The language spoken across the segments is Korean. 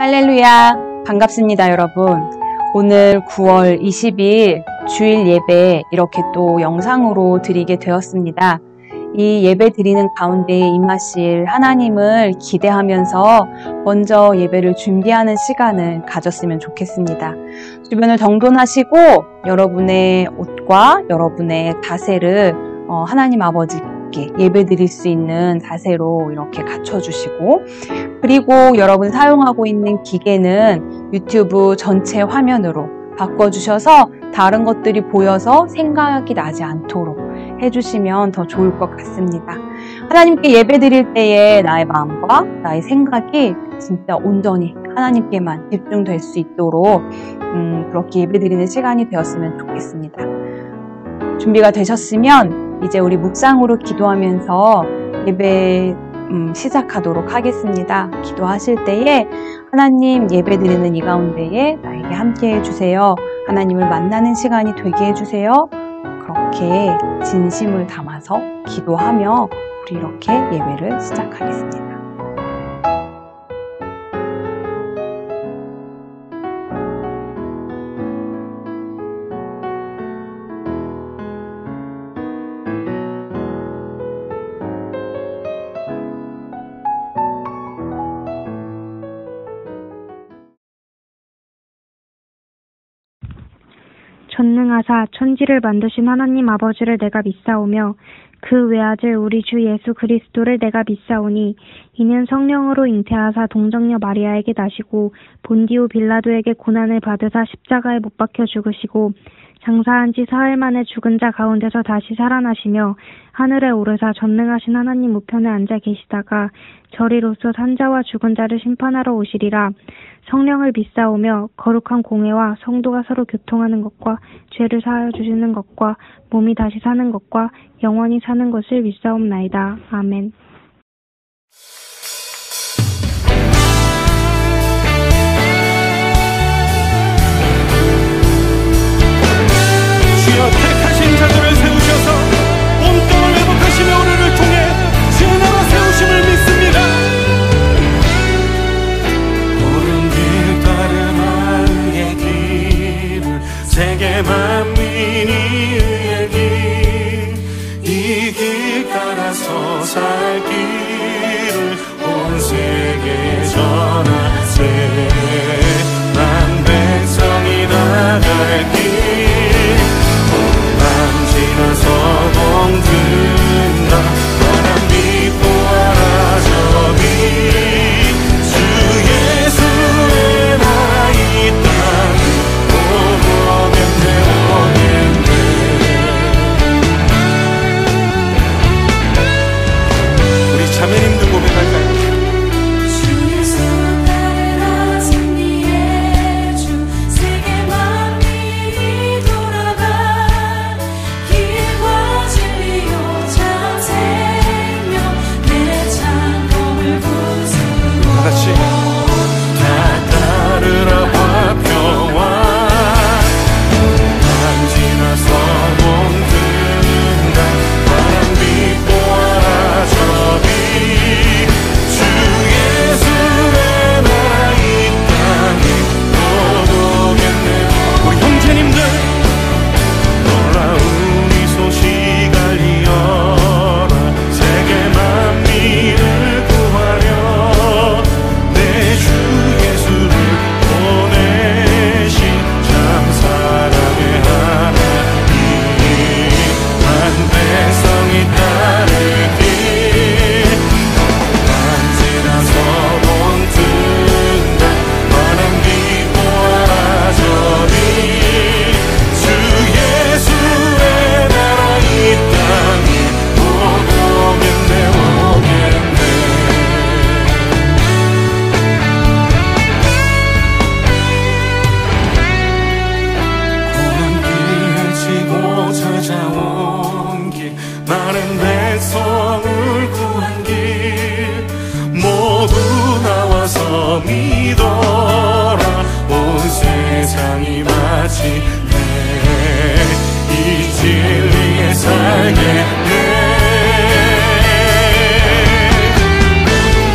할렐루야! 반갑습니다, 여러분. 오늘 9월 20일 주일 예배 이렇게 또 영상으로 드리게 되었습니다. 이 예배 드리는 가운데 임하실 하나님을 기대하면서 먼저 예배를 준비하는 시간을 가졌으면 좋겠습니다. 주변을 정돈하시고 여러분의 옷과 여러분의 자세를 하나님 아버지께 예배 드릴 수 있는 자세로 이렇게 갖춰주시고, 그리고 여러분 사용하고 있는 기계는 유튜브 전체 화면으로 바꿔주셔서 다른 것들이 보여서 생각이 나지 않도록 해주시면 더 좋을 것 같습니다. 하나님께 예배 드릴 때에 나의 마음과 나의 생각이 진짜 온전히 하나님께만 집중될 수 있도록 그렇게 예배 드리는 시간이 되었으면 좋겠습니다. 준비가 되셨으면 이제 우리 묵상으로 기도하면서 예배 시작하도록 하겠습니다. 기도하실 때에 하나님 예배 드리는 이 가운데에 나에게 함께 해주세요. 하나님을 만나는 시간이 되게 해주세요. 그렇게 진심을 담아서 기도하며 우리 이렇게 예배를 시작하겠습니다. 전능하사 천지를 만드신 하나님 아버지를 내가 믿사오며 그 외아들 우리 주 예수 그리스도를 내가 믿사오니 이는 성령으로 잉태하사 동정녀 마리아에게 나시고 본디오 빌라도에게 고난을 받으사 십자가에 못 박혀 죽으시고 장사한 지 사흘 만에 죽은 자 가운데서 다시 살아나시며 하늘에 오르사 전능하신 하나님 우편에 앉아 계시다가 저리로서 산자와 죽은 자를 심판하러 오시리라. 성령을 믿사오며 거룩한 공회와 성도가 서로 교통하는 것과 죄를 사하여 주시는 것과 몸이 다시 사는 것과 영원히 사는 것을 믿사옵나이다. 아멘. 주여 택하신 자들을 세우셔서 온 땅을 회복하시며 우리를 통해 주의 나라 세우심을 믿습니다. 옳은 길 따르마 의의 길을 세계 만민이 의의 길 이 길 따라서 살 길을 온 세계에 전하세. 난 백성이 나갈 길 지나서 멍든다. 바람 비보아라 저기 주 예수의 나라 이 땅에 오겠네. 우리 자매님들 고백할까요?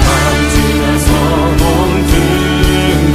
바람 지나서 멍든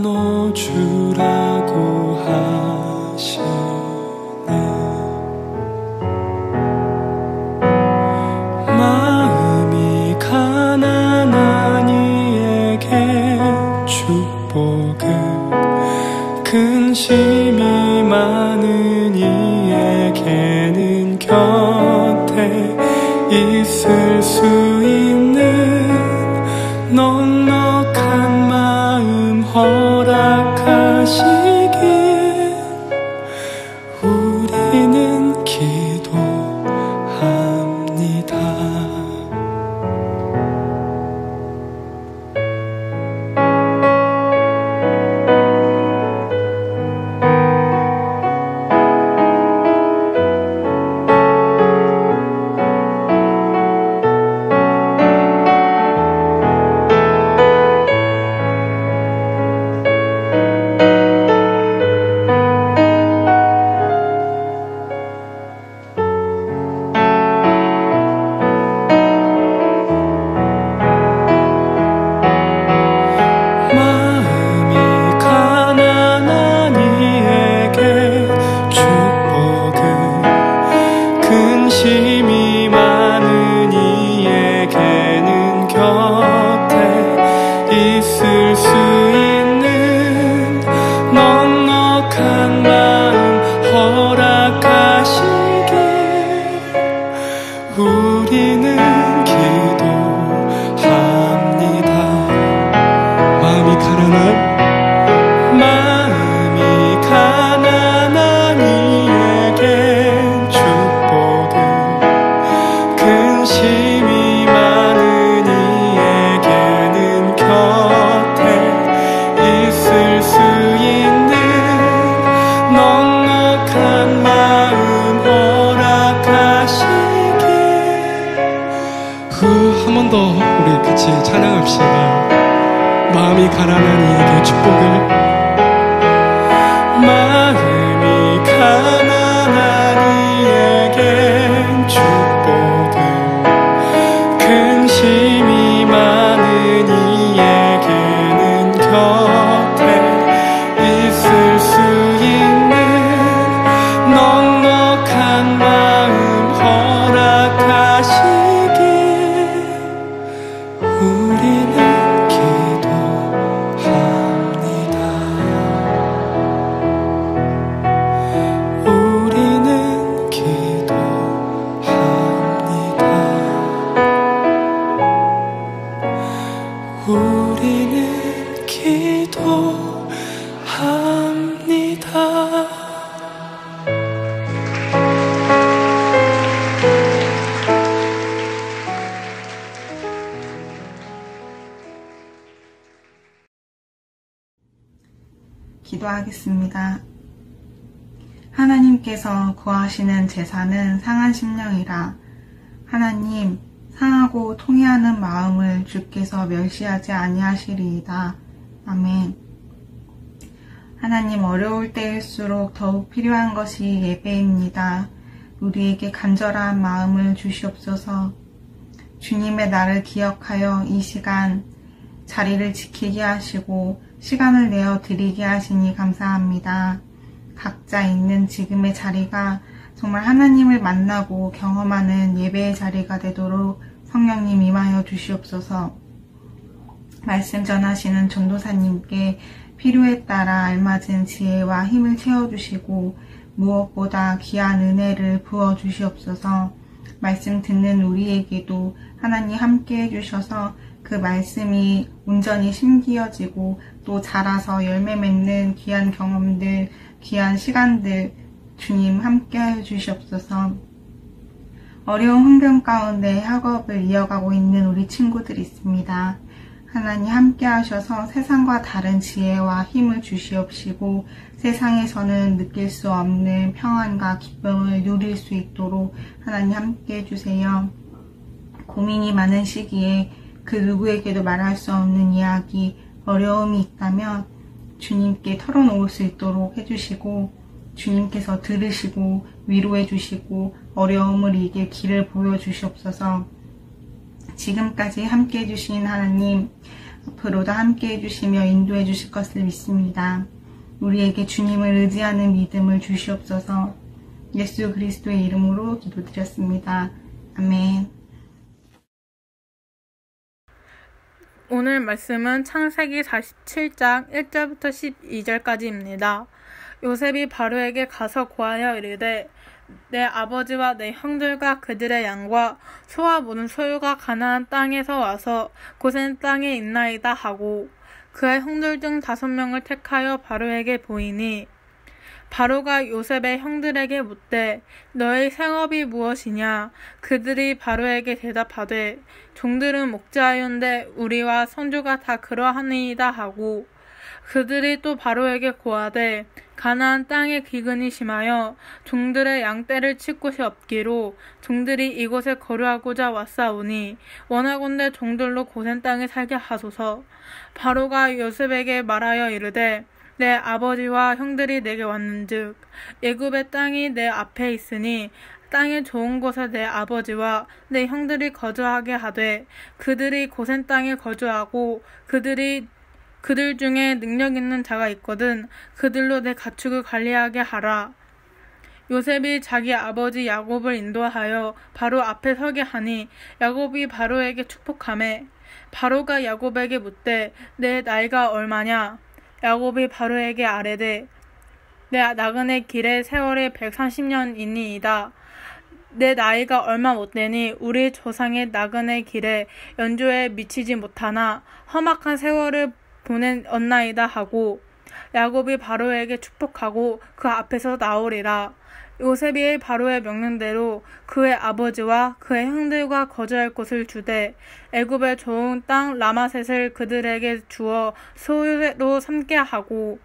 나눠주라고 하시네. 마음이 가난한 이에게 축복을, 근심이 많은 이에게는 곁에 있을 수 있는 넉넉한 마음 허락하시길 우리는 기도합니다. 근심이 많은 이에게는 곁에 있을 수 있는 넉넉한 마음 허락하시길 우리는 기도합니다. 마음이 가난한 이에겐 축복을, 근심이 많은 이에게는 곁에 있을 수 있는 넉넉한 마음 허락하시길. 한 번 더 우리 같이 찬양합시다. 마음이 가난한 이에게 축복을, 마음이 가난한 이에겐 축복을, 근심이 많은 이에게는 곁에 있을 수 있는 넉넉한 마음 허락하시길 우리는 우리는 기도합니다. 기도하겠습니다. 하나님께서 구하시는 제사는 상한 심령이라. 하나님, 상하고 통회하는 마음을 주께서 멸시하지 아니하시리이다. 아멘. 하나님, 어려울 때일수록 더욱 필요한 것이 예배입니다. 우리에게 간절한 마음을 주시옵소서. 주님의 날을 기억하여 이 시간 자리를 지키게 하시고 시간을 내어 드리게 하시니 감사합니다. 각자 있는 지금의 자리가 정말 하나님을 만나고 경험하는 예배의 자리가 되도록 성령님 임하여 주시옵소서. 말씀 전하시는 전도사님께 필요에 따라 알맞은 지혜와 힘을 채워주시고 무엇보다 귀한 은혜를 부어주시옵소서. 말씀 듣는 우리에게도 하나님 함께 해주셔서 그 말씀이 온전히 심기어지고 또 자라서 열매 맺는 귀한 경험들, 귀한 시간들 주님 함께 하여 주시옵소서. 어려운 환경 가운데 학업을 이어가고 있는 우리 친구들이 있습니다. 하나님 함께 하셔서 세상과 다른 지혜와 힘을 주시옵시고 세상에서는 느낄 수 없는 평안과 기쁨을 누릴 수 있도록 하나님 함께 해주세요. 고민이 많은 시기에 그 누구에게도 말할 수 없는 이야기, 어려움이 있다면 주님께 털어놓을 수 있도록 해주시고 주님께서 들으시고 위로해 주시고 어려움을 이길 길을 보여주시옵소서. 지금까지 함께 해주신 하나님, 앞으로도 함께 해주시며 인도해 주실 것을 믿습니다. 우리에게 주님을 의지하는 믿음을 주시옵소서. 예수 그리스도의 이름으로 기도드렸습니다. 아멘. 오늘 말씀은 창세기 47장 1절부터 12절까지입니다. 요셉이 바로에게 가서 고하여 이르되 내 아버지와 내 형들과 그들의 양과 소와 모든 소유가 가나안 땅에서 와서 고센 땅에 있나이다 하고 그의 형들 중 5명을 택하여 바로에게 보이니 바로가 요셉의 형들에게 묻되 너의 생업이 무엇이냐? 그들이 바로에게 대답하되 종들은 목자하였는데 우리와 선조가 다 그러하니이다 하고 그들이 또 바로에게 고하되 가나안 땅에 기근이 심하여 종들의 양떼를 칠 곳이 없기로 종들이 이곳에 거류하고자 왔사오니 원하건대 종들로 고센 땅에 살게 하소서. 바로가 요셉에게 말하여 이르되 내 아버지와 형들이 내게 왔는즉 애굽의 땅이 내 앞에 있으니 땅의 좋은 곳에 내 아버지와 내 형들이 거주하게 하되 그들이 고센 땅에 거주하고 그들 중에 능력 있는 자가 있거든 그들로 내 가축을 관리하게 하라. 요셉이 자기 아버지 야곱을 인도하여 바로 앞에 서게 하니 야곱이 바로에게 축복하매 바로가 야곱에게 묻되 내 나이가 얼마냐? 야곱이 바로에게 아뢰되 내 나그네 길의 세월이 130년이니이다. 내 나이가 얼마 못되니 우리 조상의 나그네 길에 연조에 미치지 못하나 험악한 세월을 보냈었나이다 하고 야곱이 바로에게 축복하고 그 앞에서 나오리라. 요셉이 바로의 명령대로 그의 아버지와 그의 형들과 거주할 곳을 주되 애굽의 좋은 땅 라마셋을 그들에게 주어 소유로 삼게 하고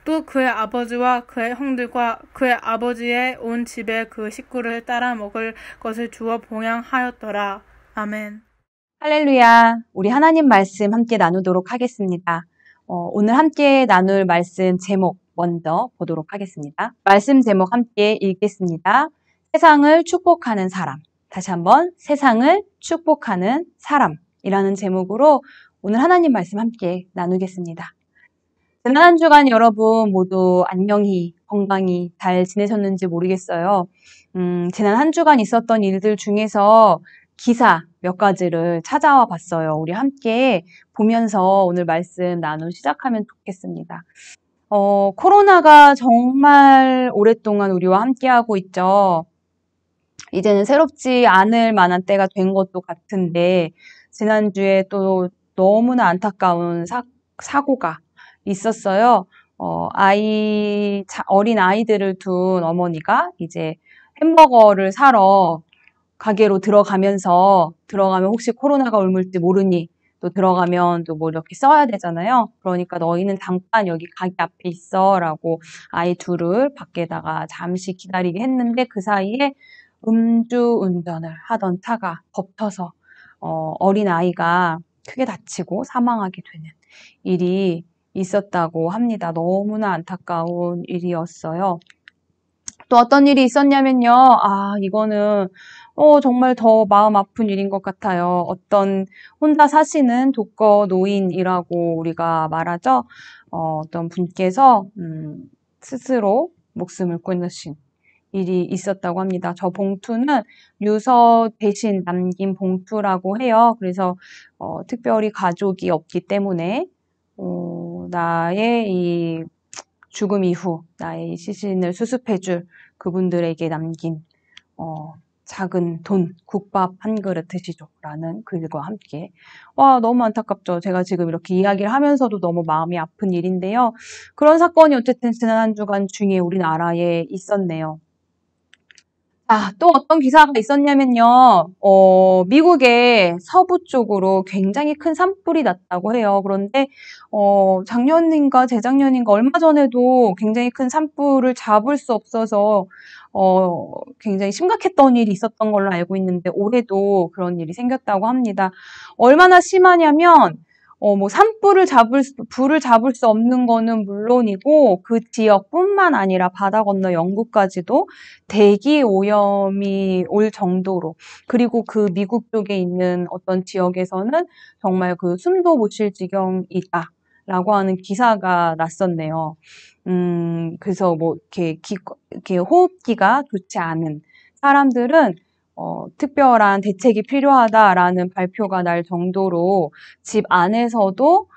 또 그의 아버지와 그의 형들과 그의 아버지의 온 집에 그 식구를 따라 먹을 것을 주어 봉양하였더라. 아멘. 할렐루야. 우리 하나님 말씀 함께 나누도록 하겠습니다. 오늘 함께 나눌 말씀 제목 먼저 보도록 하겠습니다. 말씀 제목 함께 읽겠습니다. 세상을 축복하는 사람. 다시 한번 세상을 축복하는 사람이라는 제목으로 오늘 하나님 말씀 함께 나누겠습니다. 지난 한 주간 여러분 모두 안녕히 건강히 잘 지내셨는지 모르겠어요. 지난 한 주간 있었던 일들 중에서 기사 몇 가지를 찾아와 봤어요. 우리 함께 보면서 오늘 말씀 나누 시작하면 좋겠습니다. 코로나가 정말 오랫동안 우리와 함께하고 있죠. 이제는 새롭지 않을 만한 때가 된 것도 같은데 지난주에 또 너무나 안타까운 사고가 있었어요. 어린 아이들을 둔 어머니가 이제 햄버거를 사러 가게로 들어가면 혹시 코로나가 옮을지 모르니 또 들어가면 또 뭐 이렇게 써야 되잖아요. 그러니까 너희는 잠깐 여기 가게 앞에 있어 라고 아이 둘을 밖에다가 잠시 기다리게 했는데 그 사이에 음주운전을 하던 차가 덮쳐서 어린 아이가 크게 다치고 사망하게 되는 일이 있었다고 합니다. 너무나 안타까운 일이었어요. 또 어떤 일이 있었냐면요. 이거는 정말 더 마음 아픈 일인 것 같아요. 어떤 혼자 사시는 독거 노인이라고 우리가 말하죠. 어떤 분께서 스스로 목숨을 끊으신 일이 있었다고 합니다. 저 봉투는 유서 대신 남긴 봉투라고 해요. 그래서 특별히 가족이 없기 때문에 나의 이 죽음 이후 나의 시신을 수습해줄 그분들에게 남긴 작은 돈, 국밥 한 그릇 드시죠 라는 글과 함께 너무 안타깝죠. 제가 지금 이렇게 이야기를 하면서도 너무 마음이 아픈 일인데요. 그런 사건이 어쨌든 지난 한 주간 중에 우리나라에 있었네요. 또 어떤 기사가 있었냐면요. 미국의 서부 쪽으로 굉장히 큰 산불이 났다고 해요. 그런데 작년인가 재작년인가 얼마 전에도 굉장히 큰 산불을 잡을 수 없어서 굉장히 심각했던 일이 있었던 걸로 알고 있는데 올해도 그런 일이 생겼다고 합니다. 얼마나 심하냐면 불을 잡을 수 없는 거는 물론이고 그 지역뿐만 아니라 바다 건너 영국까지도 대기 오염이 올 정도로, 그리고 그 미국 쪽에 있는 어떤 지역에서는 정말 그 숨도 못 쉴 지경이다 라고 하는 기사가 났었네요. 그래서 뭐 이렇게 호흡기가 좋지 않은 사람들은 특별한 대책이 필요하다라는 발표가 날 정도로 집 안에서도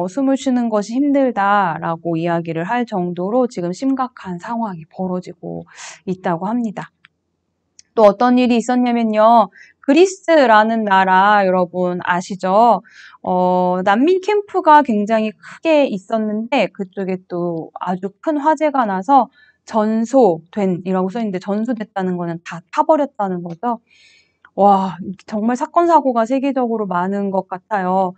숨을 쉬는 것이 힘들다라고 이야기를 할 정도로 지금 심각한 상황이 벌어지고 있다고 합니다. 또 어떤 일이 있었냐면요. 그리스라는 나라 여러분 아시죠? 난민 캠프가 굉장히 크게 있었는데 그쪽에 또 아주 큰 화재가 나서 전소된이라고 써있는데 전소됐다는 거는 다 타버렸다는 거죠. 와, 정말 사건 사고가 세계적으로 많은 것 같아요.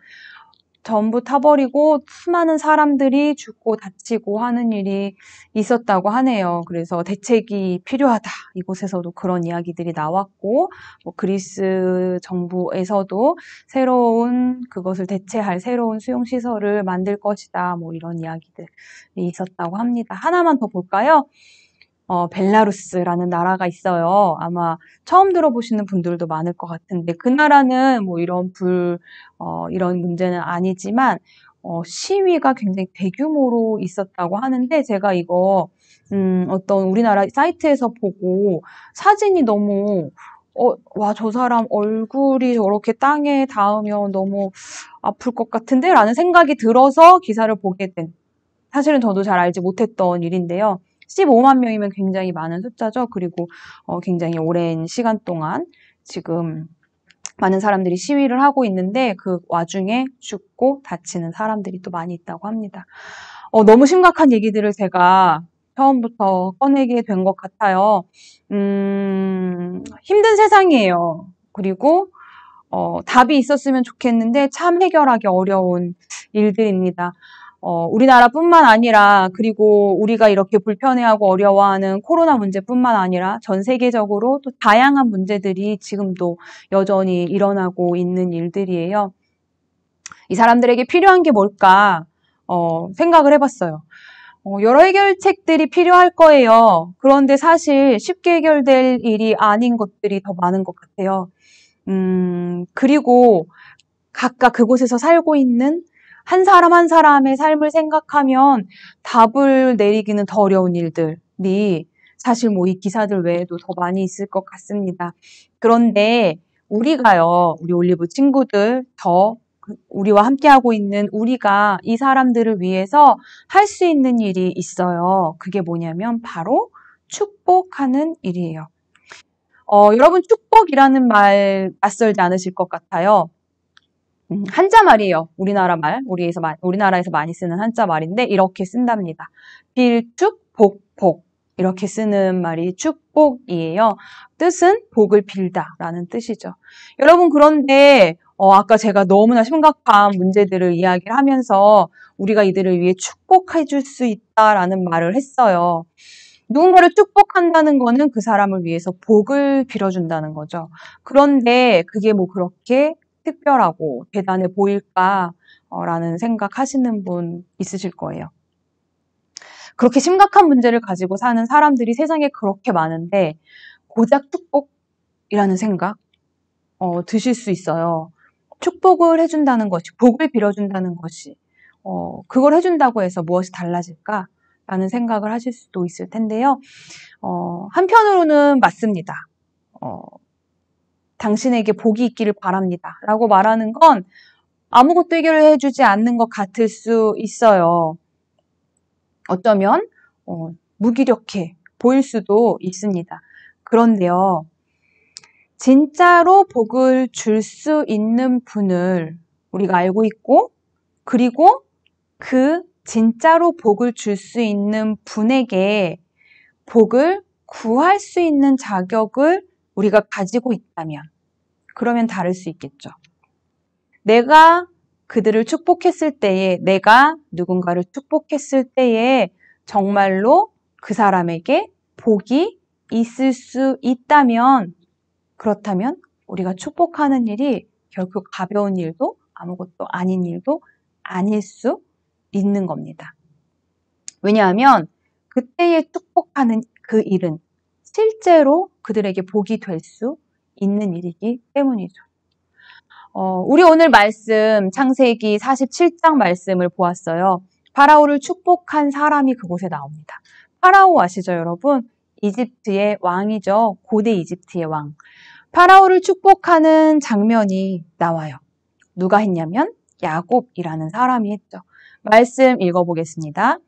전부 타버리고 수많은 사람들이 죽고 다치고 하는 일이 있었다고 하네요. 그래서 대책이 필요하다. 이곳에서도 그런 이야기들이 나왔고, 뭐 그리스 정부에서도 그것을 대체할 새로운 수용시설을 만들 것이다. 뭐 이런 이야기들이 있었다고 합니다. 하나만 더 볼까요? 벨라루스라는 나라가 있어요. 아마 처음 들어보시는 분들도 많을 것 같은데, 그 나라는 뭐 이런 이런 문제는 아니지만, 시위가 굉장히 대규모로 있었다고 하는데, 제가 이거, 어떤 우리나라 사이트에서 보고 사진이 너무, 와, 저 사람 얼굴이 저렇게 땅에 닿으면 너무 아플 것 같은데? 라는 생각이 들어서 기사를 보게 된, 사실은 저도 잘 알지 못했던 일인데요. 15만 명이면 굉장히 많은 숫자죠. 그리고 굉장히 오랜 시간 동안 지금 많은 사람들이 시위를 하고 있는데 그 와중에 죽고 다치는 사람들이 또 많이 있다고 합니다. 너무 심각한 얘기들을 제가 처음부터 꺼내게 된 것 같아요. 힘든 세상이에요. 그리고 답이 있었으면 좋겠는데 참 해결하기 어려운 일들입니다. 우리나라뿐만 아니라 그리고 우리가 이렇게 불편해하고 어려워하는 코로나 문제뿐만 아니라 전 세계적으로 또 다양한 문제들이 지금도 여전히 일어나고 있는 일들이에요. 이 사람들에게 필요한 게 뭘까 생각을 해봤어요. 여러 해결책들이 필요할 거예요. 그런데 사실 쉽게 해결될 일이 아닌 것들이 더 많은 것 같아요. 그리고 각각 그곳에서 살고 있는 한 사람 한 사람의 삶을 생각하면 답을 내리기는 더 어려운 일들이 사실 뭐 이 기사들 외에도 더 많이 있을 것 같습니다. 그런데 우리가요, 우리 올리브 친구들, 우리와 함께하고 있는 우리가 이 사람들을 위해서 할 수 있는 일이 있어요. 그게 뭐냐면 바로 축복하는 일이에요. 여러분 축복이라는 말 낯설지 않으실 것 같아요. 한자 말이에요. 우리나라에서 많이 쓰는 한자 말인데 이렇게 쓴답니다. 빌축, 복. 이렇게 쓰는 말이 축복이에요. 뜻은 복을 빌다라는 뜻이죠. 여러분 그런데 아까 제가 너무나 심각한 문제들을 이야기를 하면서 우리가 이들을 위해 축복해 줄 수 있다라는 말을 했어요. 누군가를 축복한다는 거는 그 사람을 위해서 복을 빌어준다는 거죠. 그런데 그게 뭐 그렇게 특별하고 대단해 보일까라는 생각하시는 분 있으실 거예요. 그렇게 심각한 문제를 가지고 사는 사람들이 세상에 그렇게 많은데 고작 축복이라는 생각 드실 수 있어요. 축복을 해준다는 것이, 복을 빌어준다는 것이 그걸 해준다고 해서 무엇이 달라질까? 라는 생각을 하실 수도 있을 텐데요. 한편으로는 맞습니다. 당신에게 복이 있기를 바랍니다. 라고 말하는 건 아무것도 해결해주지 않는 것 같을 수 있어요. 어쩌면 무기력해 보일 수도 있습니다. 그런데요. 진짜로 복을 줄 수 있는 분을 우리가 알고 있고 그리고 그 진짜로 복을 줄 수 있는 분에게 복을 구할 수 있는 자격을 우리가 가지고 있다면 그러면 다를 수 있겠죠. 내가 그들을 축복했을 때에, 내가 누군가를 축복했을 때에 정말로 그 사람에게 복이 있을 수 있다면, 그렇다면 우리가 축복하는 일이 결코 가벼운 일도 아무것도 아닌 일도 아닐 수 있는 겁니다. 왜냐하면 그때에 축복하는 그 일은 실제로 그들에게 복이 될 수 있는 일이기 때문이죠. 우리 오늘 말씀 창세기 47장 말씀을 보았어요. 파라오를 축복한 사람이 그곳에 나옵니다. 파라오 아시죠, 여러분? 이집트의 왕이죠. 고대 이집트의 왕. 파라오를 축복하는 장면이 나와요. 누가 했냐면 야곱이라는 사람이 했죠. 말씀 읽어보겠습니다.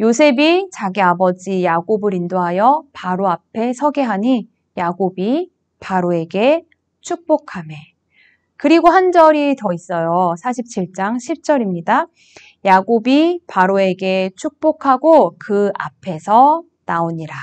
요셉이 자기 아버지 야곱을 인도하여 바로 앞에 서게 하니 야곱이 바로에게 축복하매. 그리고 한 절이 더 있어요. 47장 10절입니다. 야곱이 바로에게 축복하고 그 앞에서 나오니라.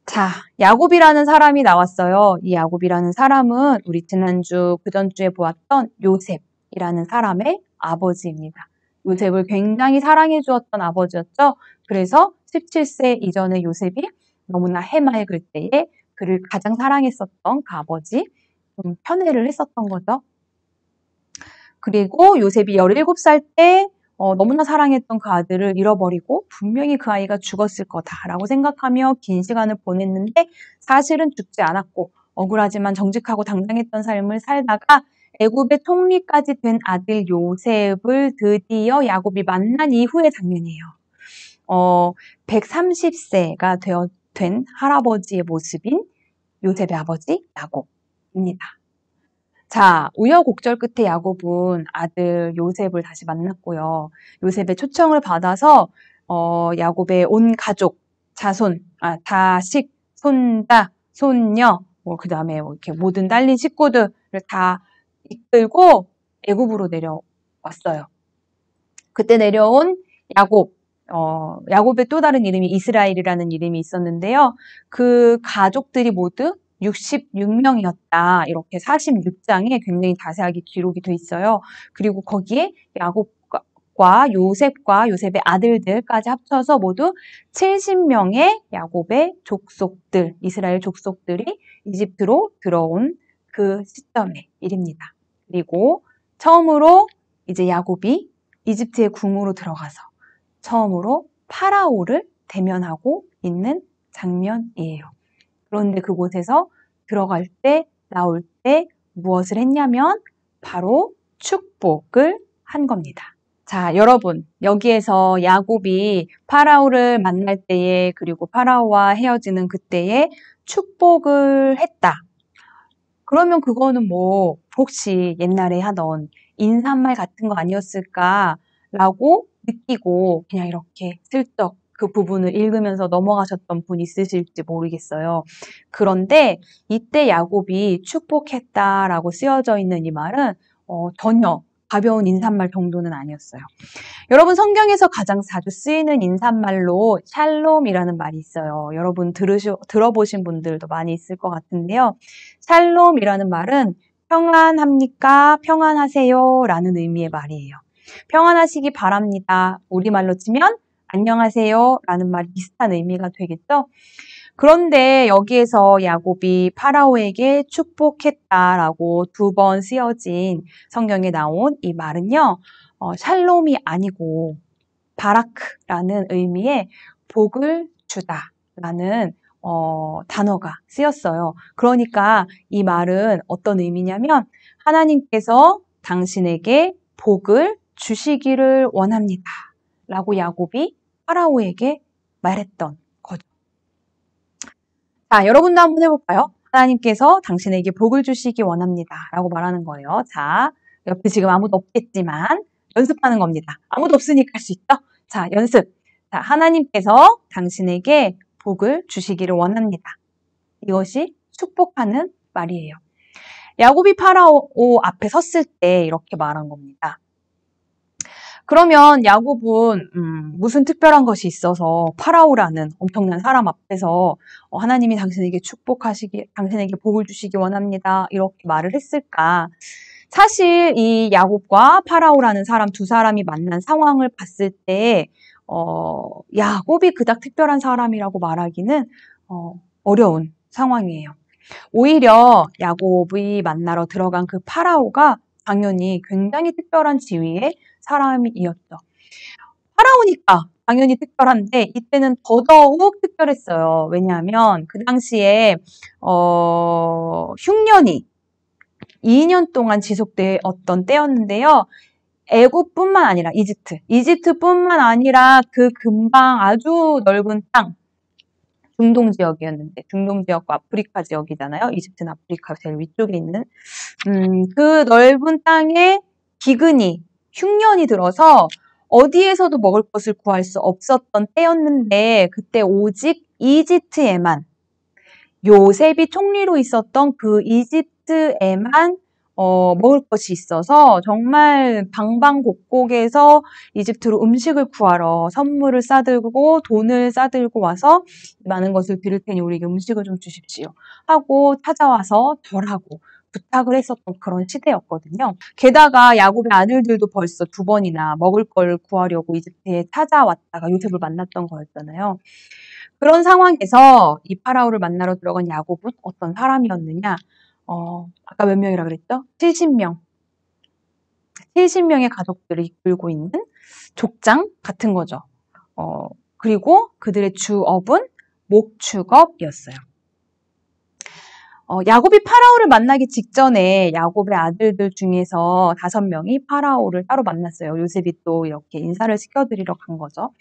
자, 야곱이라는 사람이 나왔어요. 이 야곱이라는 사람은 우리 지난주 그 전주에 보았던 요셉이라는 사람의 아버지입니다. 요셉을 굉장히 사랑해 주었던 아버지였죠. 그래서 17세 이전의 요셉이 너무나 해맑을 때에 그를 가장 사랑했었던 그 아버지, 좀 편애를 했었던 거죠. 그리고 요셉이 17살 때 너무나 사랑했던 그 아들을 잃어버리고 분명히 그 아이가 죽었을 거다라고 생각하며 긴 시간을 보냈는데 사실은 죽지 않았고 억울하지만 정직하고 당당했던 삶을 살다가 애굽의 총리까지 된 아들 요셉을 드디어 야곱이 만난 이후의 장면이에요. 130세가 된 할아버지의 모습인 요셉의 아버지 야곱입니다. 자, 우여곡절 끝에 야곱은 아들 요셉을 다시 만났고요. 요셉의 초청을 받아서 야곱의 온 가족, 자손, 자식, 손자, 손녀, 그 다음에 이렇게 모든 딸린 식구들을 다 이끌고 애굽으로 내려왔어요. 그때 내려온 야곱의 또 다른 이름이 이스라엘이라는 이름이 있었는데요. 그 가족들이 모두 66명이었다. 이렇게 46장에 굉장히 자세하게 기록이 돼 있어요. 그리고 거기에 야곱과 요셉과 요셉의 아들들까지 합쳐서 모두 70명의 야곱의 족속들, 이스라엘 족속들이 이집트로 들어온 그 시점의 일입니다. 그리고 처음으로 이제 야곱이 이집트의 궁으로 들어가서 처음으로 파라오를 대면하고 있는 장면이에요. 그런데 그곳에서 들어갈 때, 나올 때 무엇을 했냐면 바로 축복을 한 겁니다. 자, 여러분, 여기에서 야곱이 파라오를 만날 때에 그리고 파라오와 헤어지는 그때에 축복을 했다. 그러면 그거는 뭐 혹시 옛날에 하던 인사말 같은 거 아니었을까라고 느끼고 그냥 이렇게 슬쩍 그 부분을 읽으면서 넘어가셨던 분 있으실지 모르겠어요. 그런데 이때 야곱이 축복했다라고 쓰여져 있는 이 말은 전혀 가벼운 인사말 정도는 아니었어요. 여러분 성경에서 가장 자주 쓰이는 인사말로 샬롬이라는 말이 있어요. 여러분 들어보신 분들도 많이 있을 것 같은데요. 샬롬이라는 말은 평안합니까? 평안하세요? 라는 의미의 말이에요. 평안하시기 바랍니다. 우리말로 치면 안녕하세요 라는 말이 비슷한 의미가 되겠죠. 그런데 여기에서 야곱이 파라오에게 축복했다라고 2번 쓰여진 성경에 나온 이 말은요. 샬롬이 아니고 바라크라는 의미의 복을 주다라는 단어가 쓰였어요. 그러니까 이 말은 어떤 의미냐면 하나님께서 당신에게 복을 주시기를 원합니다. 라고 야곱이 파라오에게 말했던 거죠. 자, 여러분도 한번 해볼까요? 하나님께서 당신에게 복을 주시기 원합니다. 라고 말하는 거예요. 자, 옆에 지금 아무도 없겠지만 연습하는 겁니다. 아무도 없으니까 할 수 있죠? 자, 연습. 자, 하나님께서 당신에게 복을 주시기를 원합니다. 이것이 축복하는 말이에요. 야곱이 파라오 앞에 섰을 때 이렇게 말한 겁니다. 그러면 야곱은 무슨 특별한 것이 있어서 파라오라는 엄청난 사람 앞에서 하나님이 당신에게 당신에게 복을 주시기 원합니다. 이렇게 말을 했을까? 사실 이 야곱과 파라오라는 사람 두 사람이 만난 상황을 봤을 때 야곱이 그닥 특별한 사람이라고 말하기는 어려운 상황이에요. 오히려 야곱이 만나러 들어간 그 파라오가 당연히 굉장히 특별한 지위의 사람이었죠. 파라오니까 당연히 특별한데 이때는 더더욱 특별했어요. 왜냐하면 그 당시에 흉년이 2년 동안 지속되었던 때였는데요. 애굽뿐만 아니라 이집트뿐만 아니라 그 근방 아주 넓은 땅, 중동 지역이었는데 중동 지역과 아프리카 지역이잖아요. 이집트는 아프리카 제일 위쪽에 있는 그 넓은 땅에 기근이 흉년이 들어서 어디에서도 먹을 것을 구할 수 없었던 때였는데 그때 오직 이집트에만 요셉이 총리로 있었던 그 이집트에만 먹을 것이 있어서 정말 방방곡곡에서 이집트로 음식을 구하러 선물을 싸들고 돈을 싸들고 와서 많은 것을 드릴 테니 우리에게 음식을 좀 주십시오 하고 찾아와서 절하고 부탁을 했었던 그런 시대였거든요. 게다가 야곱의 아들들도 벌써 2번이나 먹을 걸 구하려고 이집트에 찾아왔다가 요셉을 만났던 거였잖아요. 그런 상황에서 이 파라오를 만나러 들어간 야곱은 어떤 사람이었느냐? 아까 몇 명이라 그랬죠? 70명. 70명의 가족들을 이끌고 있는 족장 같은 거죠. 그리고 그들의 주업은 목축업이었어요. 야곱이 파라오를 만나기 직전에 야곱의 아들들 중에서 5명이 파라오를 따로 만났어요. 요셉이 또 이렇게 인사를 시켜드리러 간 거죠.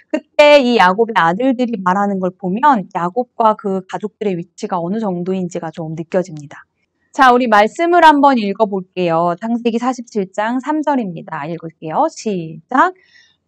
그때 이 야곱의 아들들이 말하는 걸 보면 야곱과 그 가족들의 위치가 어느 정도인지가 좀 느껴집니다. 자, 우리 말씀을 한번 읽어볼게요. 창세기 47장 3절입니다. 읽을게요. 시작.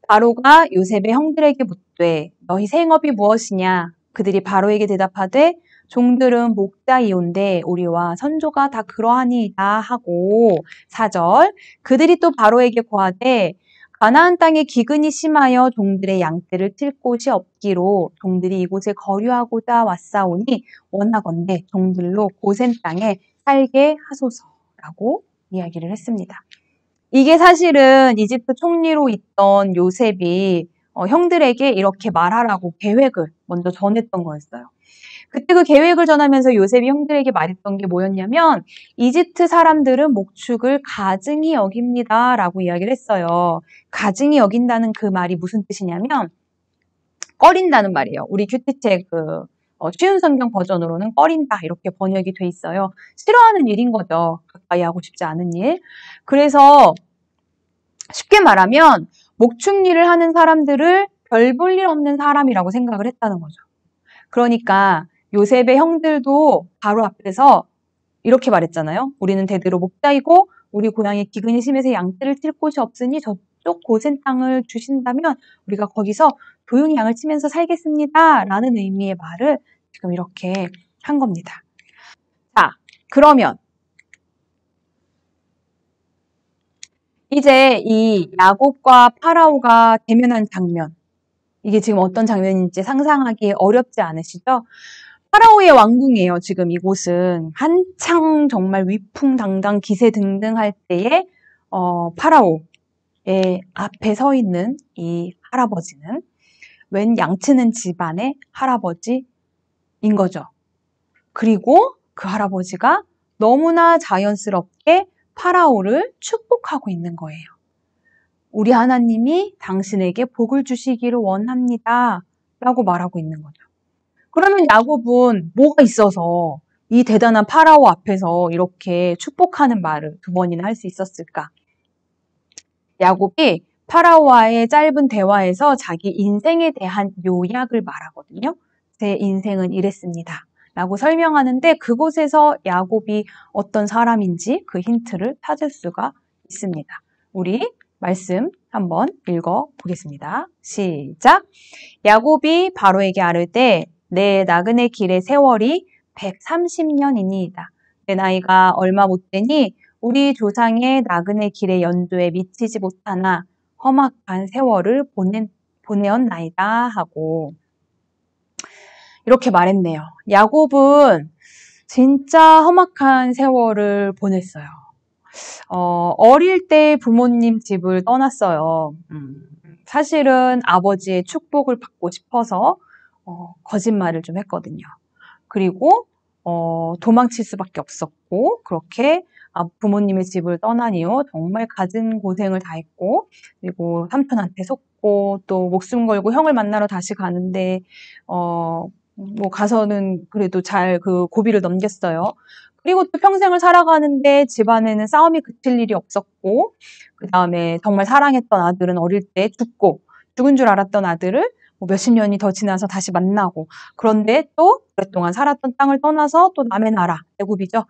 바로가 요셉의 형들에게 묻되 너희 생업이 무엇이냐? 그들이 바로에게 대답하되 종들은 목자이온데 우리와 선조가 다 그러하니이다 하고 4절 그들이 또 바로에게 고하되 가나안 땅에 기근이 심하여 종들의 양떼를 틀 곳이 없기로 종들이 이곳에 거류하고자 왔사오니 원하건대 종들로 고센 땅에 살게 하소서라고 이야기를 했습니다. 이게 사실은 이집트 총리로 있던 요셉이 형들에게 이렇게 말하라고 계획을 먼저 전했던 거였어요. 그때 그 계획을 전하면서 요셉이 형들에게 말했던 게 뭐였냐면 이집트 사람들은 목축을 가증히 여깁니다 라고 이야기를 했어요. 가증히 여긴다는 그 말이 무슨 뜻이냐면 꺼린다는 말이에요. 우리 큐티책 쉬운 성경 버전으로는 꺼린다 이렇게 번역이 돼 있어요. 싫어하는 일인 거죠. 가까이 하고 싶지 않은 일. 그래서 쉽게 말하면 목축 일을 하는 사람들을 별 볼 일 없는 사람이라고 생각을 했다는 거죠. 그러니까 요셉의 형들도 바로 앞에서 이렇게 말했잖아요. 우리는 대대로 목자이고 우리 고향에 기근이 심해서 양떼를 칠 곳이 없으니 저쪽 고센 땅을 주신다면 우리가 거기서 조용히 양을 치면서 살겠습니다. 라는 의미의 말을 지금 이렇게 한 겁니다. 자, 그러면 이제 이 야곱과 파라오가 대면한 장면, 이게 지금 어떤 장면인지 상상하기 어렵지 않으시죠? 파라오의 왕궁이에요. 지금 이곳은 한창 정말 위풍당당 기세등등할 때에 파라오의 앞에 서 있는 이 할아버지는 웬 양치는 집안의 할아버지인 거죠. 그리고 그 할아버지가 너무나 자연스럽게 파라오를 축복하고 있는 거예요. 우리 하나님이 당신에게 복을 주시기를 원합니다. 라고 말하고 있는 거죠. 그러면 야곱은 뭐가 있어서 이 대단한 파라오 앞에서 이렇게 축복하는 말을 2번이나 할 수 있었을까? 야곱이 파라오와의 짧은 대화에서 자기 인생에 대한 요약을 말하거든요. 제 인생은 이랬습니다. 라고 설명하는데 그곳에서 야곱이 어떤 사람인지 그 힌트를 찾을 수가 있습니다. 우리 말씀 한번 읽어보겠습니다. 시작! 야곱이 바로에게 아뢰되 내 나그네 길의 세월이 130년이니이다. 내 나이가 얼마 못 되니 우리 조상의 나그네 길의 연조에 미치지 못하나 험악한 세월을 보내었나이다 하고 이렇게 말했네요. 야곱은 진짜 험악한 세월을 보냈어요. 어릴 때 부모님 집을 떠났어요. 사실은 아버지의 축복을 받고 싶어서 거짓말을 좀 했거든요. 그리고 도망칠 수밖에 없었고 그렇게 부모님의 집을 떠나니요. 정말 갖은 고생을 다 했고, 그리고 삼촌한테 속고, 또 목숨 걸고 형을 만나러 다시 가는데, 뭐 가서는 그래도 잘 그 고비를 넘겼어요. 그리고 또 평생을 살아가는데 집안에는 싸움이 그칠 일이 없었고, 그 다음에 정말 사랑했던 아들은 어릴 때 죽은 줄 알았던 아들을 뭐 몇십 년이 더 지나서 다시 만나고, 그런데 또 오랫동안 살았던 땅을 떠나서 또 남의 나라, 애굽이죠.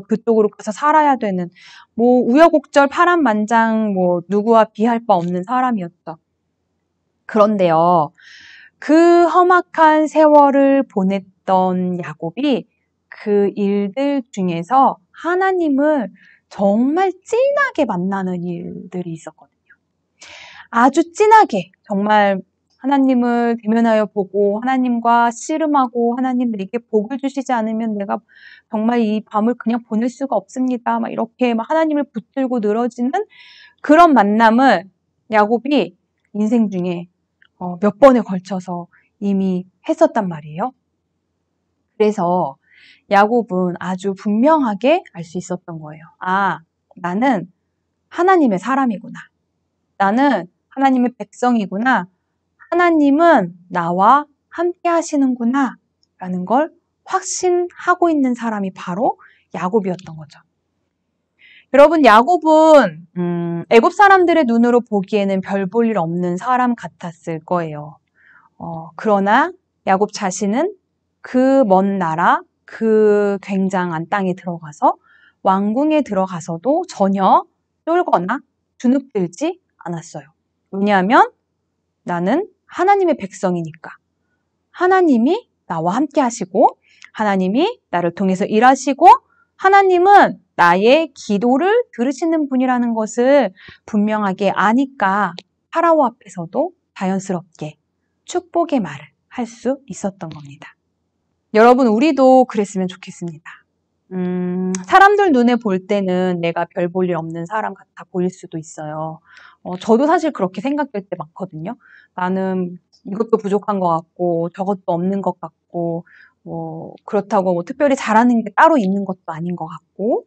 그쪽으로 가서 살아야 되는, 뭐 우여곡절 파란만장, 뭐 누구와 비할 바 없는 사람이었죠. 그런데요, 그 험악한 세월을 보냈던 야곱이 그 일들 중에서 하나님을 정말 진하게 만나는 일들이 있었거든요. 아주 진하게, 정말 하나님을 대면하여 보고 하나님과 씨름하고, 하나님 내게 복을 주시지 않으면 내가 정말 이 밤을 그냥 보낼 수가 없습니다. 막 이렇게 막 하나님을 붙들고 늘어지는 그런 만남을 야곱이 인생 중에 몇 번에 걸쳐서 이미 했었단 말이에요. 그래서 야곱은 아주 분명하게 알 수 있었던 거예요. 아, 나는 하나님의 사람이구나. 나는 하나님의 백성이구나. 하나님은 나와 함께 하시는구나. 라는 걸 확신하고 있는 사람이 바로 야곱이었던 거죠. 여러분, 야곱은 애굽 사람들의 눈으로 보기에는 별 볼 일 없는 사람 같았을 거예요. 그러나 야곱 자신은 그 먼 나라, 그 굉장한 땅에 들어가서 왕궁에 들어가서도 전혀 쫄거나 주눅들지 않았어요. 왜냐하면 나는 하나님의 백성이니까. 하나님이 나와 함께 하시고, 하나님이 나를 통해서 일하시고, 하나님은 나의 기도를 들으시는 분이라는 것을 분명하게 아니까 파라오 앞에서도 자연스럽게 축복의 말을 할 수 있었던 겁니다. 여러분, 우리도 그랬으면 좋겠습니다. 사람들 눈에 볼 때는 내가 별 볼 일 없는 사람 같아 보일 수도 있어요. 저도 사실 그렇게 생각될 때 많거든요. 나는 이것도 부족한 것 같고, 저것도 없는 것 같고, 뭐 그렇다고 뭐 특별히 잘하는 게 따로 있는 것도 아닌 것 같고,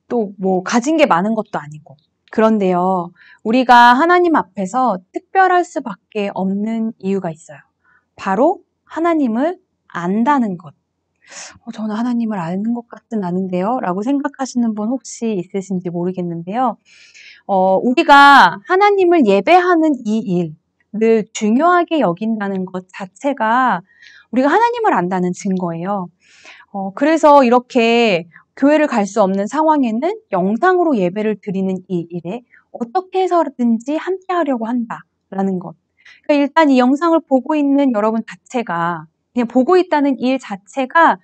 또 뭐 가진 게 많은 것도 아니고. 그런데요, 우리가 하나님 앞에서 특별할 수밖에 없는 이유가 있어요. 바로 하나님을 안다는 것. 저는 하나님을 아는 것 같진 않은데요? 라고 생각하시는 분 혹시 있으신지 모르겠는데요. 우리가 하나님을 예배하는 이 일을 중요하게 여긴다는 것 자체가 우리가 하나님을 안다는 증거예요. 그래서 이렇게 교회를 갈 수 없는 상황에는 영상으로 예배를 드리는 이 일에 어떻게 해서든지 함께 하려고 한다라는 것. 그러니까 일단 이 영상을 보고 있는 여러분 자체가, 그냥 보고 있다는 일 자체가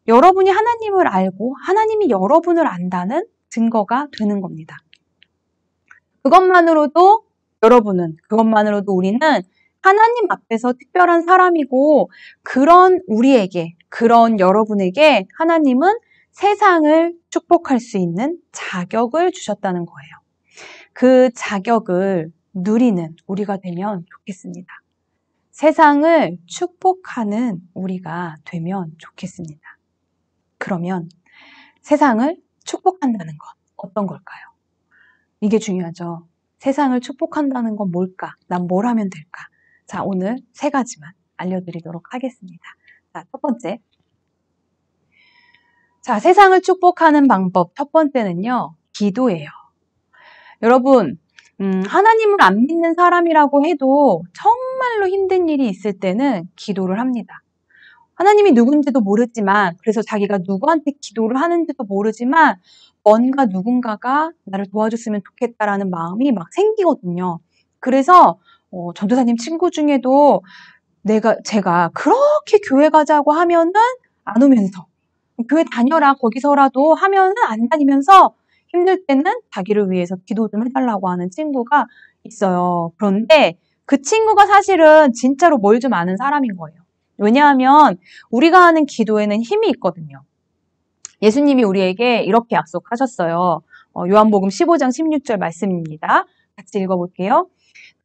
여러분이 하나님을 알고 하나님이 여러분을 안다는 증거가 되는 겁니다. 그것만으로도 우리는 하나님 앞에서 특별한 사람이고, 그런 우리에게, 그런 여러분에게 하나님은 세상을 축복할 수 있는 자격을 주셨다는 거예요. 그 자격을 누리는 우리가 되면 좋겠습니다. 세상을 축복하는 우리가 되면 좋겠습니다. 그러면 세상을 축복한다는 건 어떤 걸까요? 이게 중요하죠. 세상을 축복한다는 건 뭘까? 난 뭘 하면 될까? 자, 오늘 3가지만 알려드리도록 하겠습니다. 자, 첫 번째. 자, 세상을 축복하는 방법 첫 번째는요, 기도예요. 여러분, 하나님을 안 믿는 사람이라고 해도 정말로 힘든 일이 있을 때는 기도를 합니다. 하나님이 누군지도 모르지만, 그래서 자기가 누구한테 기도를 하는지도 모르지만 뭔가 누군가가 나를 도와줬으면 좋겠다라는 마음이 막 생기거든요. 그래서 전도사님 친구 중에도 제가 그렇게 교회 가자고 하면은 안 오면서, 교회 다녀라 거기서라도 하면은 안 다니면서 힘들 때는 자기를 위해서 기도 좀 해달라고 하는 친구가 있어요. 그런데 그 친구가 사실은 진짜로 뭘 좀 아는 사람인 거예요. 왜냐하면 우리가 하는 기도에는 힘이 있거든요. 예수님이 우리에게 이렇게 약속하셨어요. 요한복음 15장 16절 말씀입니다. 같이 읽어볼게요.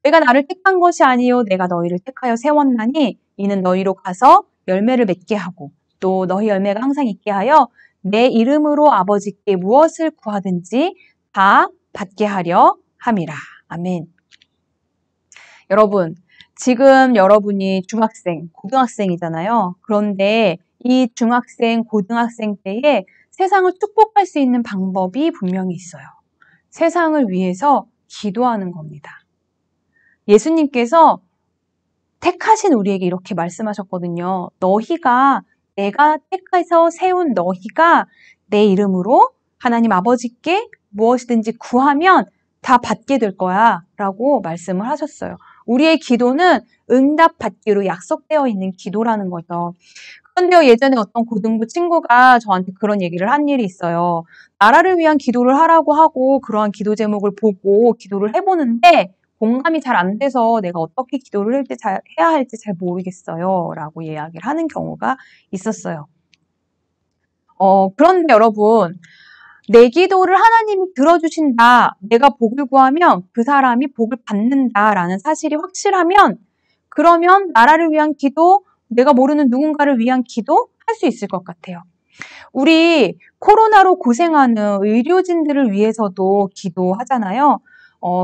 내가 나를 택한 것이 아니요 내가 너희를 택하여 세웠나니 이는 너희로 가서 열매를 맺게 하고 또 너희 열매가 항상 있게 하여 내 이름으로 아버지께 무엇을 구하든지 다 받게 하려 함이라. 아멘. 여러분, 지금 여러분이 중학생, 고등학생이잖아요. 그런데 이 중학생, 고등학생 때에 세상을 축복할 수 있는 방법이 분명히 있어요. 세상을 위해서 기도하는 겁니다. 예수님께서 택하신 우리에게 이렇게 말씀하셨거든요. 내가 택해서 세운 너희가 내 이름으로 하나님 아버지께 무엇이든지 구하면 다 받게 될 거야 라고 말씀을 하셨어요. 우리의 기도는 응답받기로 약속되어 있는 기도라는 거죠. 그런데요, 예전에 어떤 고등부 친구가 저한테 그런 얘기를 한 일이 있어요. 나라를 위한 기도를 하라고 하고 그러한 기도 제목을 보고 기도를 해보는데 공감이 잘 안 돼서 내가 어떻게 기도를 해야 할지 잘 모르겠어요 라고 이야기를 하는 경우가 있었어요. 그런데 여러분, 내 기도를 하나님이 들어주신다, 내가 복을 구하면 그 사람이 복을 받는다라는 사실이 확실하면 그러면 나라를 위한 기도, 내가 모르는 누군가를 위한 기도 할 수 있을 것 같아요. 우리 코로나로 고생하는 의료진들을 위해서도 기도하잖아요.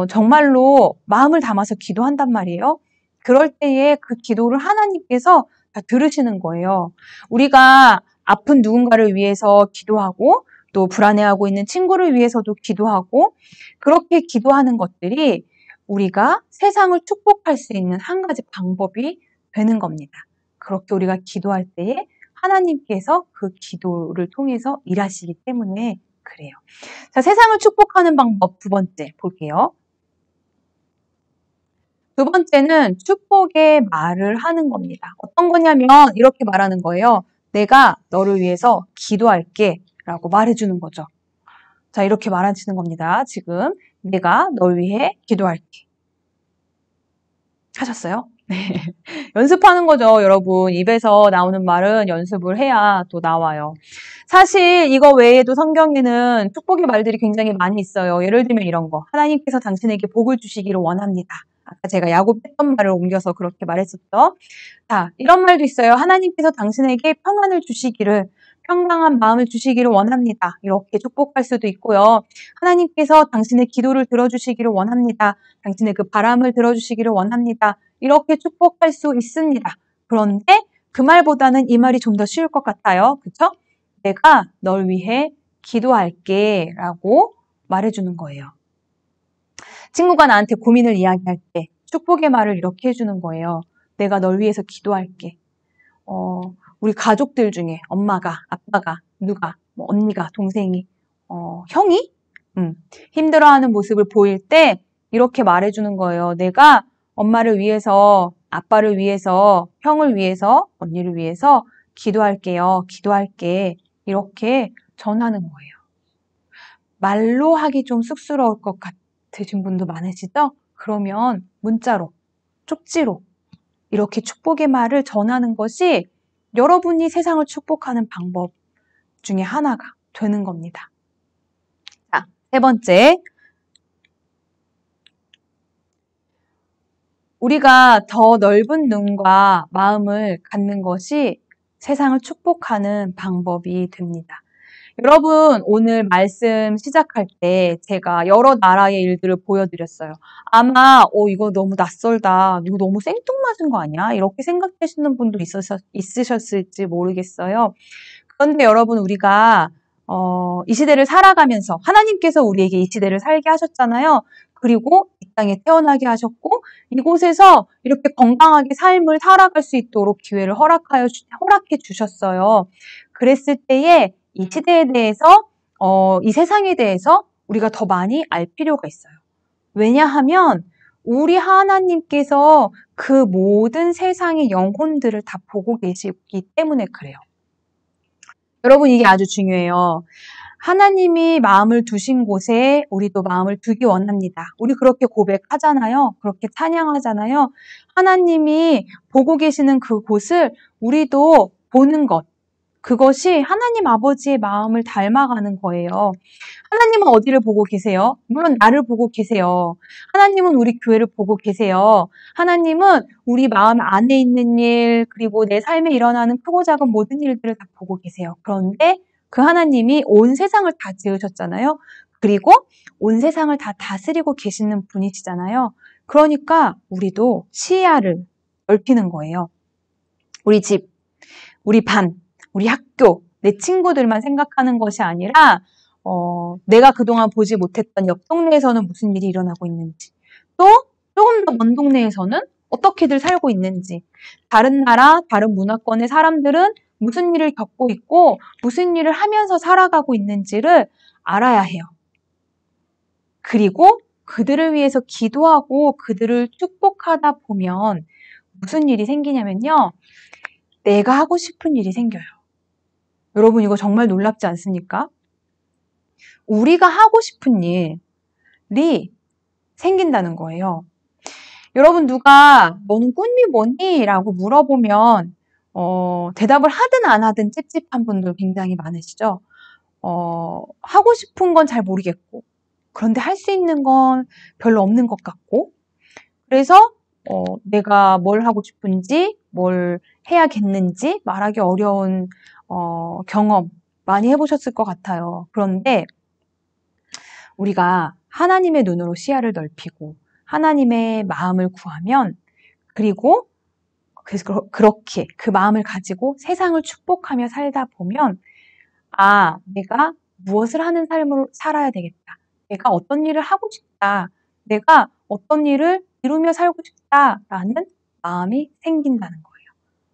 정말로 마음을 담아서 기도한단 말이에요. 그럴 때에 그 기도를 하나님께서 다 들으시는 거예요. 우리가 아픈 누군가를 위해서 기도하고 또 불안해하고 있는 친구를 위해서도 기도하고 그렇게 기도하는 것들이 우리가 세상을 축복할 수 있는 한 가지 방법이 되는 겁니다. 그렇게 우리가 기도할 때에 하나님께서 그 기도를 통해서 일하시기 때문에 그래요. 자, 세상을 축복하는 방법 두 번째 볼게요. 두 번째는 축복의 말을 하는 겁니다. 어떤 거냐면 이렇게 말하는 거예요. 내가 너를 위해서 기도할게 라고 말해주는 거죠. 자, 이렇게 말하시는 겁니다. 지금 내가 널 위해 기도할게. 하셨어요? 네. 연습하는 거죠, 여러분. 입에서 나오는 말은 연습을 해야 또 나와요. 사실 이거 외에도 성경에는 축복의 말들이 굉장히 많이 있어요. 예를 들면 이런 거. 하나님께서 당신에게 복을 주시기를 원합니다. 아까 제가 야곱했던 말을 옮겨서 그렇게 말했었죠. 자, 이런 말도 있어요. 하나님께서 당신에게 평안을 주시기를, 평강한 마음을 주시기를 원합니다. 이렇게 축복할 수도 있고요. 하나님께서 당신의 기도를 들어주시기를 원합니다. 당신의 그 바람을 들어주시기를 원합니다. 이렇게 축복할 수 있습니다. 그런데 그 말보다는 이 말이 좀 더 쉬울 것 같아요. 그쵸? 내가 널 위해 기도할게 라고 말해주는 거예요. 친구가 나한테 고민을 이야기할 때 축복의 말을 이렇게 해주는 거예요. 내가 널 위해서 기도할게. 우리 가족들 중에 엄마가, 아빠가, 누가, 뭐 언니가, 동생이, 형이 힘들어하는 모습을 보일 때 이렇게 말해주는 거예요. 내가 엄마를 위해서, 아빠를 위해서, 형을 위해서, 언니를 위해서 기도할게요. 기도할게. 이렇게 전하는 거예요. 말로 하기 좀 쑥스러울 것 같으신 분도 많으시죠? 그러면 문자로, 쪽지로 이렇게 축복의 말을 전하는 것이 여러분이 세상을 축복하는 방법 중에 하나가 되는 겁니다. 자, 세 번째. 우리가 더 넓은 눈과 마음을 갖는 것이 세상을 축복하는 방법이 됩니다. 여러분, 오늘 말씀 시작할 때 제가 여러 나라의 일들을 보여드렸어요. 아마 이거 너무 낯설다, 이거 너무 생뚱맞은 거 아니야? 이렇게 생각하시는 분도 있으셨을지 모르겠어요. 그런데 여러분, 우리가 이 시대를 살아가면서 하나님께서 우리에게 이 시대를 살게 하셨잖아요. 그리고 이 땅에 태어나게 하셨고 이곳에서 이렇게 건강하게 삶을 살아갈 수 있도록 기회를 허락해 주셨어요. 그랬을 때에 이 시대에 대해서, 이 세상에 대해서 우리가 더 많이 알 필요가 있어요. 왜냐하면 우리 하나님께서 그 모든 세상의 영혼들을 다 보고 계시기 때문에 그래요. 여러분, 이게 아주 중요해요. 하나님이 마음을 두신 곳에 우리도 마음을 두기 원합니다. 우리 그렇게 고백하잖아요. 그렇게 찬양하잖아요. 하나님이 보고 계시는 그곳을 우리도 보는 것. 그것이 하나님 아버지의 마음을 닮아가는 거예요. 하나님은 어디를 보고 계세요? 물론 나를 보고 계세요. 하나님은 우리 교회를 보고 계세요. 하나님은 우리 마음 안에 있는 일, 그리고 내 삶에 일어나는 크고 작은 모든 일들을 다 보고 계세요. 그런데 그 하나님이 온 세상을 다 지으셨잖아요. 그리고 온 세상을 다 다스리고 계시는 분이시잖아요. 그러니까 우리도 시야를 넓히는 거예요. 우리 집, 우리 반, 우리 학교, 내 친구들만 생각하는 것이 아니라 내가 그동안 보지 못했던 옆 동네에서는 무슨 일이 일어나고 있는지, 또 조금 더 먼 동네에서는 어떻게들 살고 있는지, 다른 나라, 다른 문화권의 사람들은 무슨 일을 겪고 있고 무슨 일을 하면서 살아가고 있는지를 알아야 해요. 그리고 그들을 위해서 기도하고 그들을 축복하다 보면 무슨 일이 생기냐면요. 내가 하고 싶은 일이 생겨요. 여러분 이거 정말 놀랍지 않습니까? 우리가 하고 싶은 일이 생긴다는 거예요. 여러분 누가 너는 꿈이 뭐니? 라고 물어보면 대답을 하든 안 하든 찝찝한 분들 굉장히 많으시죠. 하고 싶은 건 잘 모르겠고 그런데 할 수 있는 건 별로 없는 것 같고 그래서 내가 뭘 하고 싶은지 뭘 해야겠는지 말하기 어려운 경험 많이 해보셨을 것 같아요. 그런데 우리가 하나님의 눈으로 시야를 넓히고 하나님의 마음을 구하면 그리고 그렇게 그 마음을 가지고 세상을 축복하며 살다 보면 내가 무엇을 하는 삶으로 살아야 되겠다. 내가 어떤 일을 하고 싶다. 내가 어떤 일을 이루며 살고 싶다라는 마음이 생긴다는 거예요.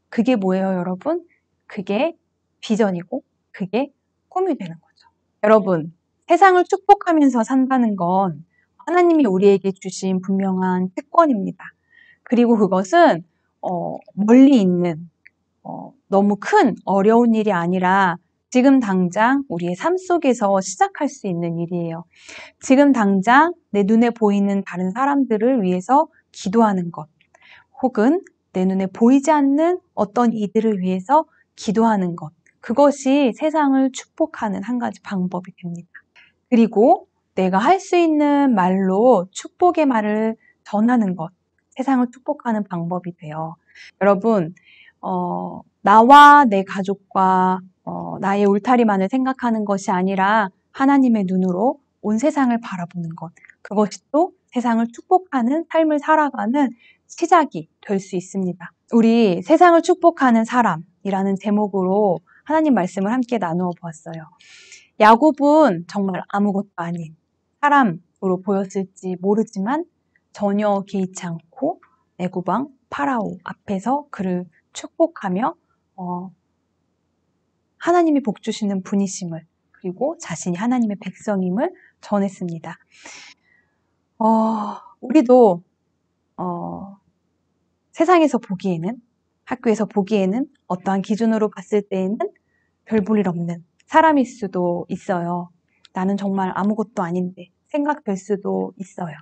그게 뭐예요, 여러분? 그게 비전이고 그게 꿈이 되는 거죠. 여러분, 세상을 축복하면서 산다는 건 하나님이 우리에게 주신 분명한 특권입니다. 그리고 그것은 멀리 있는 너무 큰 어려운 일이 아니라 지금 당장 우리의 삶 속에서 시작할 수 있는 일이에요. 지금 당장 내 눈에 보이는 다른 사람들을 위해서 기도하는 것, 혹은 내 눈에 보이지 않는 어떤 이들을 위해서 기도하는 것, 그것이 세상을 축복하는 한 가지 방법이 됩니다. 그리고 내가 할 수 있는 말로 축복의 말을 전하는 것, 세상을 축복하는 방법이 돼요. 여러분, 나와 내 가족과 나의 울타리만을 생각하는 것이 아니라 하나님의 눈으로 온 세상을 바라보는 것, 그것이 또 세상을 축복하는 삶을 살아가는 시작이 될 수 있습니다. 우리 세상을 축복하는 사람이라는 제목으로 하나님 말씀을 함께 나누어 보았어요. 야곱은 정말 아무것도 아닌 사람으로 보였을지 모르지만 전혀 개의치 않고 애굽왕 파라오 앞에서 그를 축복하며 하나님이 복 주시는 분이심을 그리고 자신이 하나님의 백성임을 전했습니다. 우리도 세상에서 보기에는 학교에서 보기에는 어떠한 기준으로 봤을 때에는 별 볼 일 없는 사람일 수도 있어요. 나는 정말 아무것도 아닌데 생각될 수도 있어요.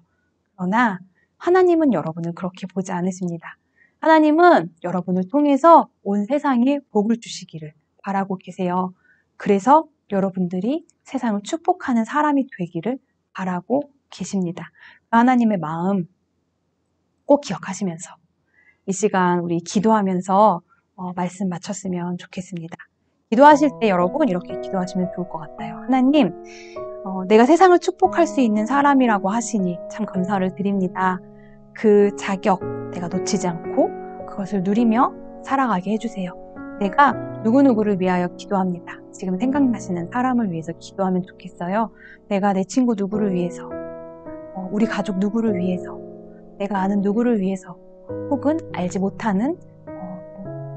그러나 하나님은 여러분을 그렇게 보지 않으십니다. 하나님은 여러분을 통해서 온 세상에 복을 주시기를 바라고 계세요. 그래서 여러분들이 세상을 축복하는 사람이 되기를 바라고 계십니다. 하나님의 마음 꼭 기억하시면서 이 시간 우리 기도하면서 말씀 마쳤으면 좋겠습니다. 기도하실 때 여러분 이렇게 기도하시면 좋을 것 같아요. 하나님, 내가 세상을 축복할 수 있는 사람이라고 하시니 참 감사를 드립니다. 그 자격 내가 놓치지 않고 그것을 누리며 살아가게 해주세요. 내가 누구누구를 위하여 기도합니다. 지금 생각나시는 사람을 위해서 기도하면 좋겠어요. 내가 내 친구 누구를 위해서, 우리 가족 누구를 위해서, 내가 아는 누구를 위해서, 혹은 알지 못하는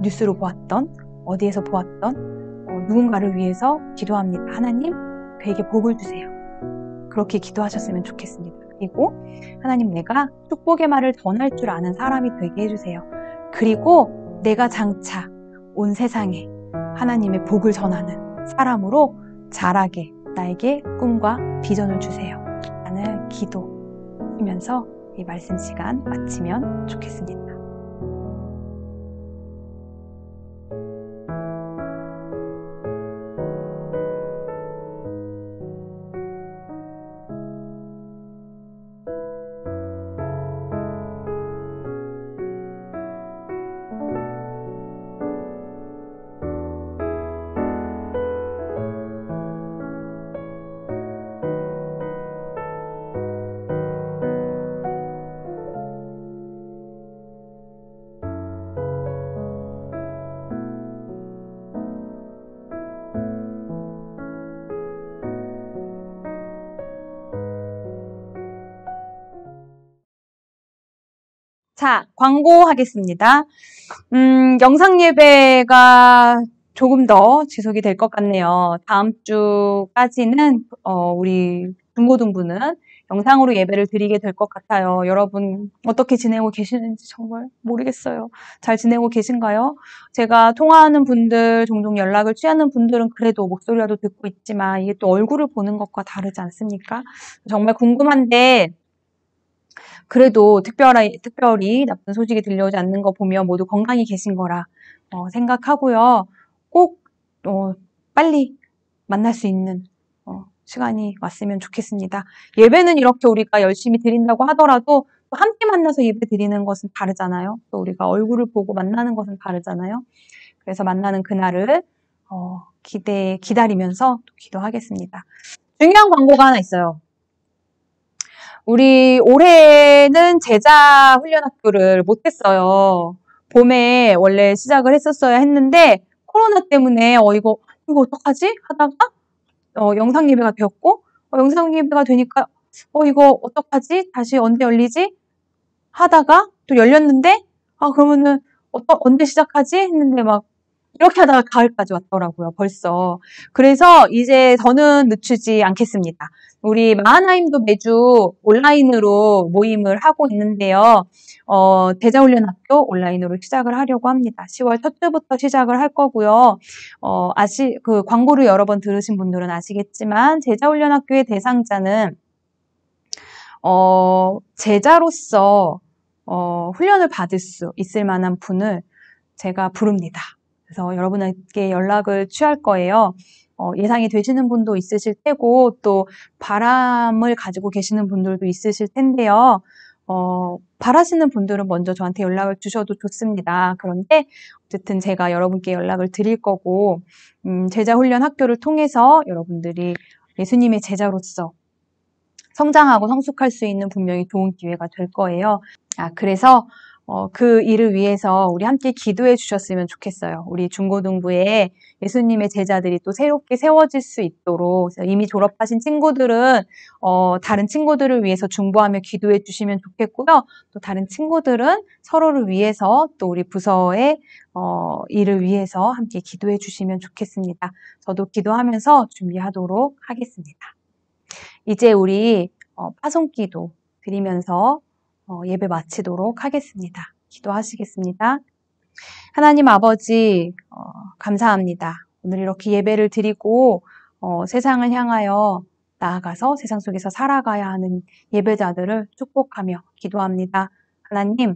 뉴스로 보았던, 어디에서 보았던 누군가를 위해서 기도합니다. 하나님, 그에게 복을 주세요. 그렇게 기도하셨으면 좋겠습니다. 그리고 하나님, 내가 축복의 말을 전할 줄 아는 사람이 되게 해주세요. 그리고 내가 장차 온 세상에 하나님의 복을 전하는 사람으로 자라게 나에게 꿈과 비전을 주세요. 라는 기도하면서 이 말씀 시간 마치면 좋겠습니다. 자, 광고하겠습니다. 영상 예배가 조금 더 지속이 될 것 같네요. 다음 주까지는 우리 중고등부는 영상으로 예배를 드리게 될 것 같아요. 여러분 어떻게 지내고 계시는지 정말 모르겠어요. 잘 지내고 계신가요? 제가 통화하는 분들, 종종 연락을 취하는 분들은 그래도 목소리라도 듣고 있지만 이게 또 얼굴을 보는 것과 다르지 않습니까? 정말 궁금한데 그래도 특별히 나쁜 소식이 들려오지 않는 거 보면 모두 건강히 계신 거라 생각하고요. 꼭 빨리 만날 수 있는 시간이 왔으면 좋겠습니다. 예배는 이렇게 우리가 열심히 드린다고 하더라도 또 함께 만나서 예배 드리는 것은 다르잖아요. 또 우리가 얼굴을 보고 만나는 것은 다르잖아요. 그래서 만나는 그날을 기다리면서 또 기도하겠습니다. 중요한 광고가 하나 있어요. 우리 올해는 제자 훈련학교를 못했어요. 봄에 원래 시작을 했었어야 했는데 코로나 때문에 이거 어떡하지? 하다가 영상 예배가 되었고 영상 예배가 되니까 이거 어떡하지? 다시 언제 열리지? 하다가 또 열렸는데 그러면은 언제 시작하지? 했는데 막 이렇게 하다가 가을까지 왔더라고요, 벌써. 그래서 이제 더는 늦추지 않겠습니다. 우리 마하나임도 매주 온라인으로 모임을 하고 있는데요. 대자훈련학교 온라인으로 시작을 하려고 합니다. 10월 첫 주부터 시작을 할 거고요. 그 광고를 여러 번 들으신 분들은 아시겠지만, 제자훈련학교의 대상자는, 제자로서, 훈련을 받을 수 있을 만한 분을 제가 부릅니다. 그래서 여러분에게 연락을 취할 거예요. 예상이 되시는 분도 있으실 테고 또 바람을 가지고 계시는 분들도 있으실 텐데요. 바라시는 분들은 먼저 저한테 연락을 주셔도 좋습니다. 그런데 어쨌든 제가 여러분께 연락을 드릴 거고 제자훈련 학교를 통해서 여러분들이 예수님의 제자로서 성장하고 성숙할 수 있는 분명히 좋은 기회가 될 거예요. 그래서 그 일을 위해서 우리 함께 기도해 주셨으면 좋겠어요. 우리 중고등부에 예수님의 제자들이 또 새롭게 세워질 수 있도록 이미 졸업하신 친구들은 다른 친구들을 위해서 중보하며 기도해 주시면 좋겠고요. 또 다른 친구들은 서로를 위해서 또 우리 부서의 일을 위해서 함께 기도해 주시면 좋겠습니다. 저도 기도하면서 준비하도록 하겠습니다. 이제 우리 파송기도 드리면서 예배 마치도록 하겠습니다. 기도하시겠습니다. 하나님 아버지 감사합니다. 오늘 이렇게 예배를 드리고 세상을 향하여 나아가서 세상 속에서 살아가야 하는 예배자들을 축복하며 기도합니다. 하나님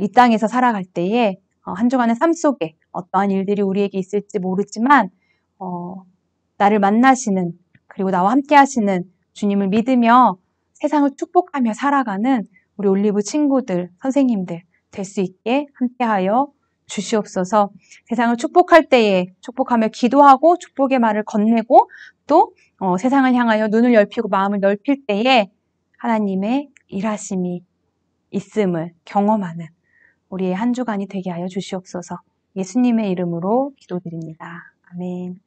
이 땅에서 살아갈 때에 한 주간의 삶 속에 어떠한 일들이 우리에게 있을지 모르지만 나를 만나시는 그리고 나와 함께 하시는 주님을 믿으며 세상을 축복하며 살아가는 우리 올리브 친구들, 선생님들 될 수 있게 함께하여 주시옵소서. 세상을 축복할 때에 축복하며 기도하고 축복의 말을 건네고 또 세상을 향하여 눈을 넓히고 마음을 넓힐 때에 하나님의 일하심이 있음을 경험하는 우리의 한 주간이 되게 하여 주시옵소서. 예수님의 이름으로 기도드립니다. 아멘.